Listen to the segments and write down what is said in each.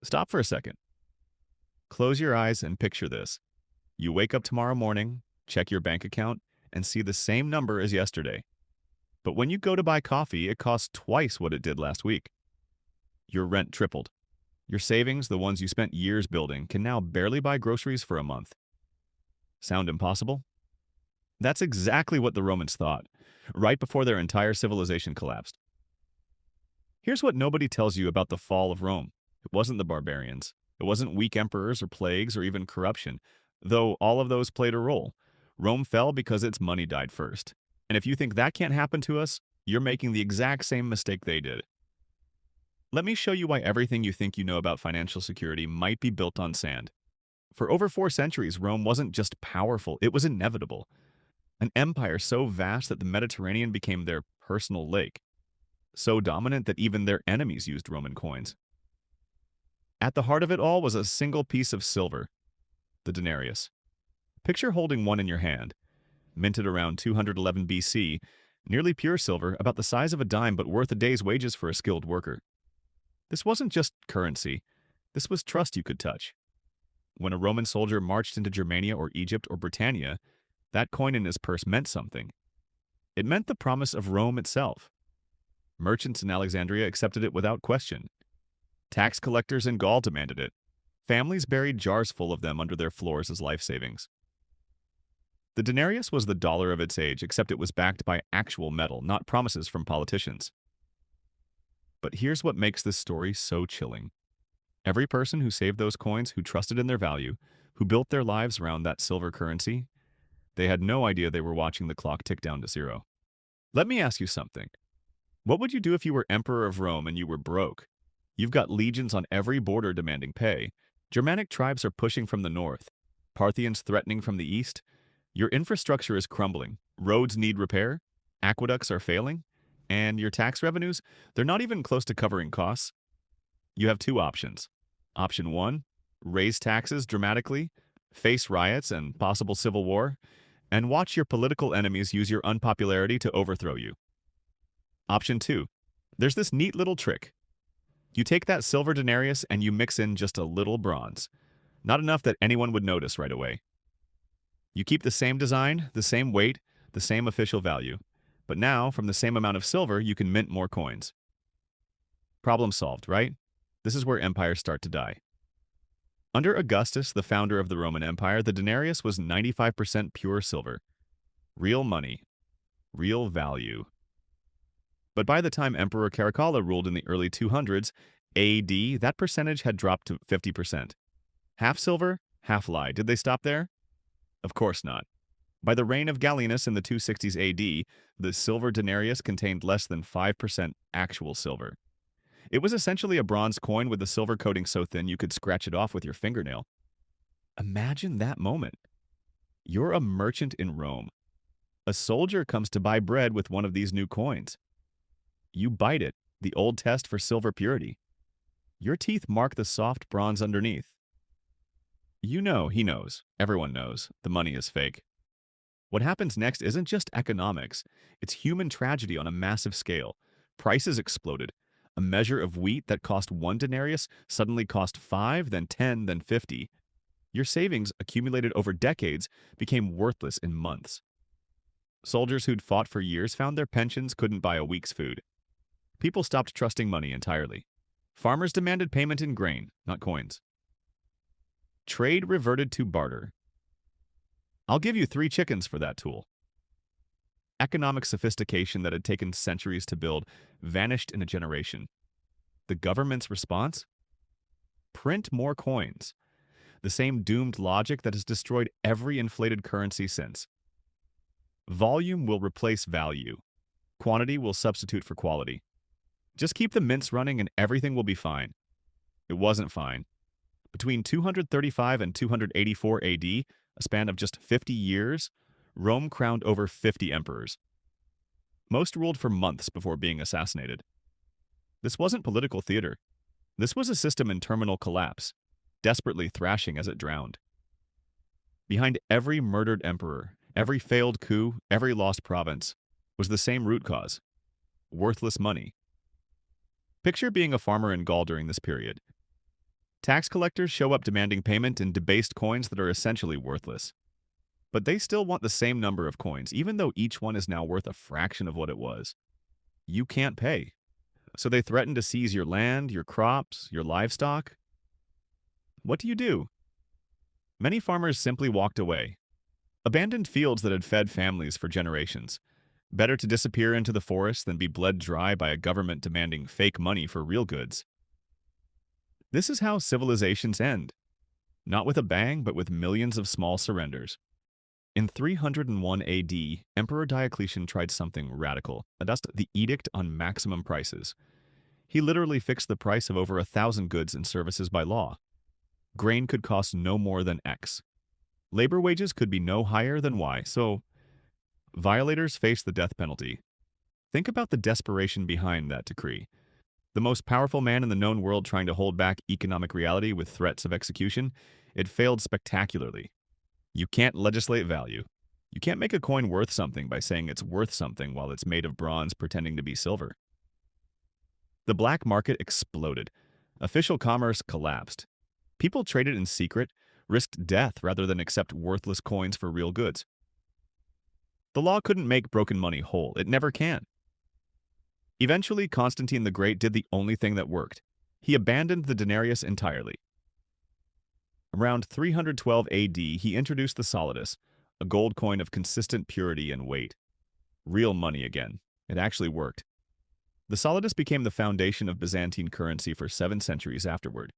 Stop for a second. Close your eyes and picture this. You wake up tomorrow morning, check your bank account, and see the same number as yesterday. But when you go to buy coffee, it costs twice what it did last week. Your rent tripled. Your savings, the ones you spent years building, can now barely buy groceries for a month. Sound impossible? That's exactly what the Romans thought, right before their entire civilization collapsed. Here's what nobody tells you about the fall of Rome. It wasn't the barbarians. It wasn't weak emperors or plagues or even corruption, though all of those played a role. Rome fell because its money died first. And if you think that can't happen to us, you're making the exact same mistake they did. Let me show you why everything you think you know about financial security might be built on sand. For over 4 centuries, Rome wasn't just powerful, it was inevitable. An empire so vast that the Mediterranean became their personal lake, so dominant that even their enemies used Roman coins. At the heart of it all was a single piece of silver, the denarius. Picture holding one in your hand, minted around 211 BC, nearly pure silver, about the size of a dime but worth a day's wages for a skilled worker. This wasn't just currency, this was trust you could touch. When a Roman soldier marched into Germania or Egypt or Britannia, that coin in his purse meant something. It meant the promise of Rome itself. Merchants in Alexandria accepted it without question. Tax collectors in Gaul demanded it. Families buried jars full of them under their floors as life savings. The denarius was the dollar of its age, except it was backed by actual metal, not promises from politicians. But here's what makes this story so chilling. Every person who saved those coins, who trusted in their value, who built their lives around that silver currency, they had no idea they were watching the clock tick down to zero. Let me ask you something. What would you do if you were emperor of Rome and you were broke? You've got legions on every border demanding pay. Germanic tribes are pushing from the north. Parthians threatening from the east. Your infrastructure is crumbling. Roads need repair. Aqueducts are failing. And your tax revenues, they're not even close to covering costs. You have two options. Option one, raise taxes dramatically, face riots and possible civil war, and watch your political enemies use your unpopularity to overthrow you. Option two, there's this neat little trick. You take that silver denarius and you mix in just a little bronze. Not enough that anyone would notice right away. You keep the same design, the same weight, the same official value. But now, from the same amount of silver, you can mint more coins. Problem solved, right? This is where empires start to die. Under Augustus, the founder of the Roman Empire, the denarius was 95% pure silver. Real money. Real value. But by the time Emperor Caracalla ruled in the early 200s AD, that percentage had dropped to 50%. Half silver, half lie. Did they stop there? Of course not. By the reign of Gallienus in the 260s AD, the silver denarius contained less than 5% actual silver. It was essentially a bronze coin with the silver coating so thin you could scratch it off with your fingernail. Imagine that moment. You're a merchant in Rome. A soldier comes to buy bread with one of these new coins. You bite it, the old test for silver purity. Your teeth mark the soft bronze underneath. You know, he knows, everyone knows, the money is fake. What happens next isn't just economics, it's human tragedy on a massive scale. Prices exploded. A measure of wheat that cost 1 denarius suddenly cost 5, then 10, then 50. Your savings, accumulated over decades, became worthless in months. Soldiers who'd fought for years found their pensions couldn't buy a week's food. People stopped trusting money entirely. Farmers demanded payment in grain, not coins. Trade reverted to barter. I'll give you 3 chickens for that tool. Economic sophistication that had taken centuries to build vanished in a generation. The government's response? Print more coins. The same doomed logic that has destroyed every inflated currency since. Volume will replace value. Quantity will substitute for quality. Just keep the mints running and everything will be fine. It wasn't fine. Between 235 and 284 AD, a span of just 50 years, Rome crowned over 50 emperors. Most ruled for months before being assassinated. This wasn't political theater. This was a system in terminal collapse, desperately thrashing as it drowned. Behind every murdered emperor, every failed coup, every lost province, was the same root cause: worthless money. Picture being a farmer in Gaul during this period. Tax collectors show up demanding payment in debased coins that are essentially worthless. But they still want the same number of coins, even though each one is now worth a fraction of what it was. You can't pay. So they threaten to seize your land, your crops, your livestock. What do? Many farmers simply walked away, abandoned fields that had fed families for generations. Better to disappear into the forest than be bled dry by a government demanding fake money for real goods. This is how civilizations end. Not with a bang, but with millions of small surrenders. In 301 AD, Emperor Diocletian tried something radical, adopted the Edict on Maximum Prices. He literally fixed the price of over 1,000 goods and services by law. Grain could cost no more than X. Labor wages could be no higher than Y, so violators face the death penalty. Think about the desperation behind that decree. The most powerful man in the known world trying to hold back economic reality with threats of execution, it failed spectacularly. You can't legislate value. You can't make a coin worth something by saying it's worth something while it's made of bronze pretending to be silver. The black market exploded. Official commerce collapsed. People traded in secret, risked death rather than accept worthless coins for real goods. The law couldn't make broken money whole. It never can. Eventually, Constantine the Great did the only thing that worked. He abandoned the denarius entirely. Around 312 AD, he introduced the solidus, a gold coin of consistent purity and weight. Real money again. It actually worked. The solidus became the foundation of Byzantine currency for 7 centuries afterward.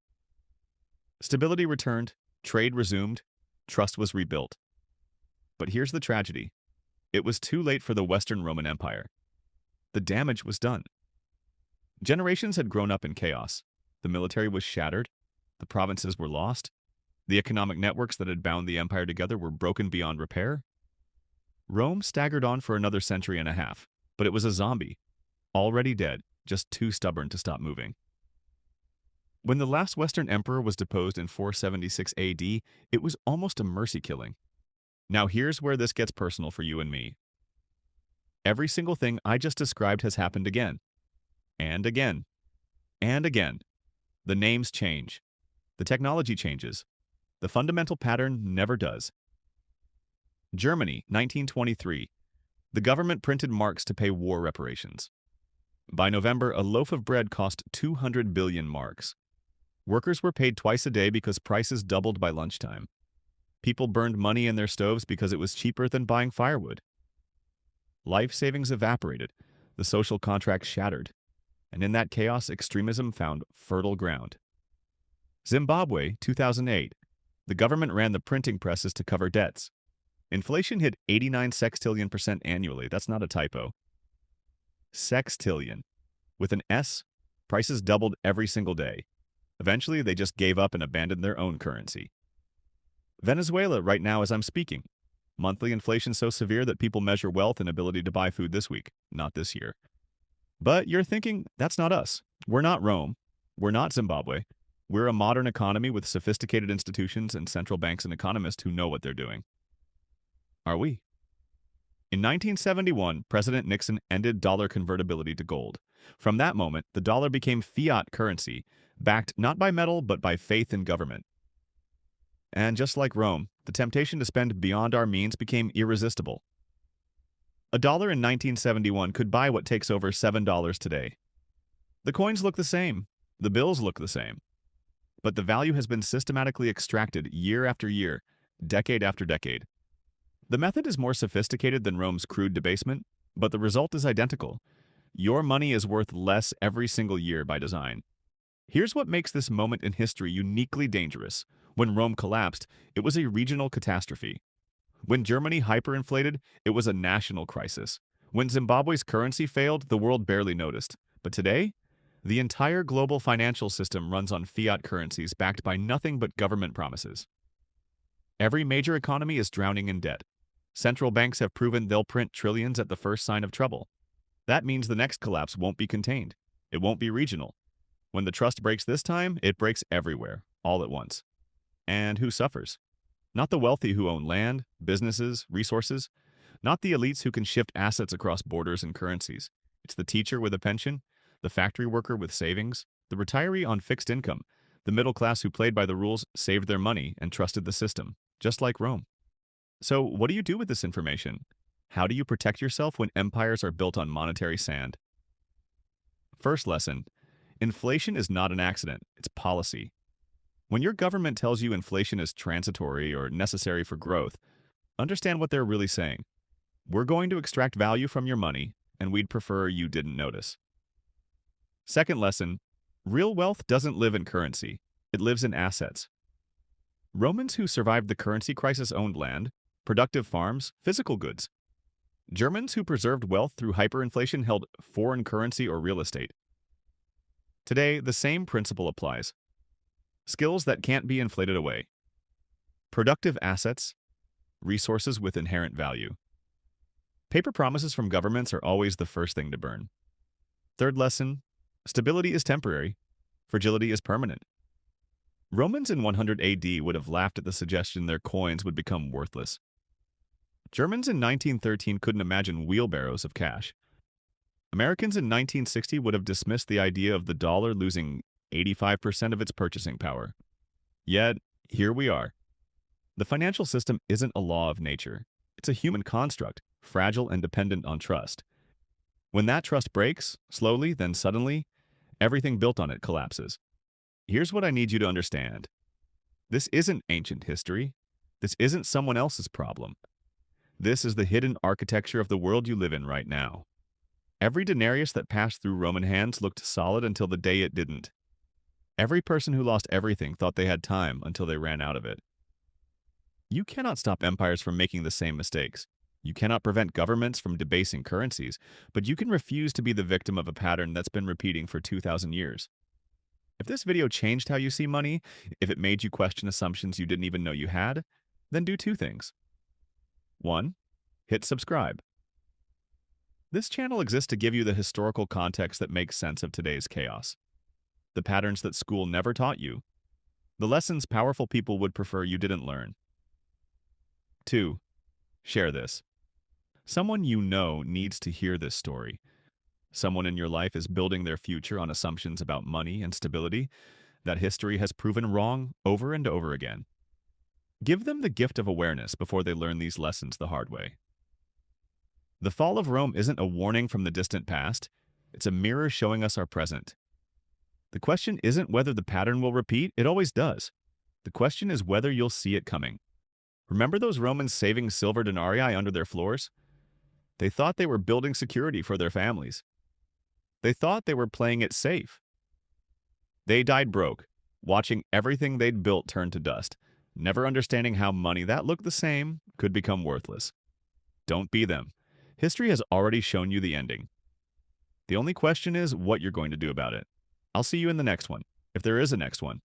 Stability returned, trade resumed, trust was rebuilt. But here's the tragedy. It was too late for the Western Roman Empire. The damage was done. Generations had grown up in chaos. The military was shattered. The provinces were lost. The economic networks that had bound the empire together were broken beyond repair. Rome staggered on for another century and a half, but it was a zombie, already dead, just too stubborn to stop moving. When the last Western emperor was deposed in 476 AD, it was almost a mercy killing. Now here's where this gets personal for you and me. Every single thing I just described has happened again. And again. And again. The names change. The technology changes. The fundamental pattern never does. Germany, 1923. The government printed marks to pay war reparations. By November, a loaf of bread cost 200 billion marks. Workers were paid twice a day because prices doubled by lunchtime. People burned money in their stoves because it was cheaper than buying firewood. Life savings evaporated, the social contract shattered, and in that chaos, extremism found fertile ground. Zimbabwe, 2008. The government ran the printing presses to cover debts. Inflation hit 89 sextillion% annually. That's not a typo. Sextillion. With an S, prices doubled every single day. Eventually, they just gave up and abandoned their own currency. Venezuela, right now as I'm speaking. Monthly inflation so severe that people measure wealth and ability to buy food this week, not this year. But you're thinking, that's not us. We're not Rome. We're not Zimbabwe. We're a modern economy with sophisticated institutions and central banks and economists who know what they're doing. Are we? In 1971, President Nixon ended dollar convertibility to gold. From that moment, the dollar became fiat currency, backed not by metal but by faith in government. And just like Rome, the temptation to spend beyond our means became irresistible. $1 in 1971 could buy what takes over $7 today. The coins look the same. The bills look the same. But the value has been systematically extracted year after year, decade after decade. The method is more sophisticated than Rome's crude debasement, but the result is identical. Your money is worth less every single year by design. Here's what makes this moment in history uniquely dangerous. When Rome collapsed, it was a regional catastrophe. When Germany hyperinflated, it was a national crisis. When Zimbabwe's currency failed, the world barely noticed. But today, the entire global financial system runs on fiat currencies backed by nothing but government promises. Every major economy is drowning in debt. Central banks have proven they'll print trillions at the first sign of trouble. That means the next collapse won't be contained. It won't be regional. When the trust breaks this time, it breaks everywhere, all at once. And who suffers? Not the wealthy who own land, businesses, resources. Not the elites who can shift assets across borders and currencies. It's the teacher with a pension, the factory worker with savings, the retiree on fixed income, The middle class who played by the rules saved their money and trusted the system, just like Rome. So, what do you do with this information? How do you protect yourself when empires are built on monetary sand? First lesson: inflation is not an accident, it's policy. When your government tells you inflation is transitory or necessary for growth, understand what they're really saying. We're going to extract value from your money, and we'd prefer you didn't notice. Second lesson: real wealth doesn't live in currency, it lives in assets. Romans who survived the currency crisis owned land, productive farms, physical goods. Germans who preserved wealth through hyperinflation held foreign currency or real estate. Today, the same principle applies. Skills that can't be inflated away. Productive assets, resources with inherent value. Paper promises from governments are always the first thing to burn. Third lesson: stability is temporary, fragility is permanent. Romans in 100 AD would have laughed at the suggestion their coins would become worthless. Germans in 1913 couldn't imagine wheelbarrows of cash. Americans in 1960 would have dismissed the idea of the dollar losing 85% of its purchasing power. Yet, here we are. The financial system isn't a law of nature. It's a human construct, fragile and dependent on trust. When that trust breaks, slowly, then suddenly, everything built on it collapses. Here's what I need you to understand. This isn't ancient history. This isn't someone else's problem. This is the hidden architecture of the world you live in right now. Every denarius that passed through Roman hands looked solid until the day it didn't. Every person who lost everything thought they had time until they ran out of it. You cannot stop empires from making the same mistakes. You cannot prevent governments from debasing currencies, but you can refuse to be the victim of a pattern that's been repeating for 2,000 years. If this video changed how you see money, if it made you question assumptions you didn't even know you had, then do two things. 1. Hit subscribe. This channel exists to give you the historical context that makes sense of today's chaos. The patterns that school never taught you. The lessons powerful people would prefer you didn't learn. 2. Share this. Someone you know needs to hear this story. Someone in your life is building their future on assumptions about money and stability that history has proven wrong over and over again. Give them the gift of awareness before they learn these lessons the hard way. The fall of Rome isn't a warning from the distant past. It's a mirror showing us our present. The question isn't whether the pattern will repeat. It always does. The question is whether you'll see it coming. Remember those Romans saving silver denarii under their floors? They thought they were building security for their families. They thought they were playing it safe. They died broke, watching everything they'd built turn to dust, never understanding how money that looked the same could become worthless. Don't be them. History has already shown you the ending. The only question is what you're going to do about it. I'll see you in the next one, if there is a next one.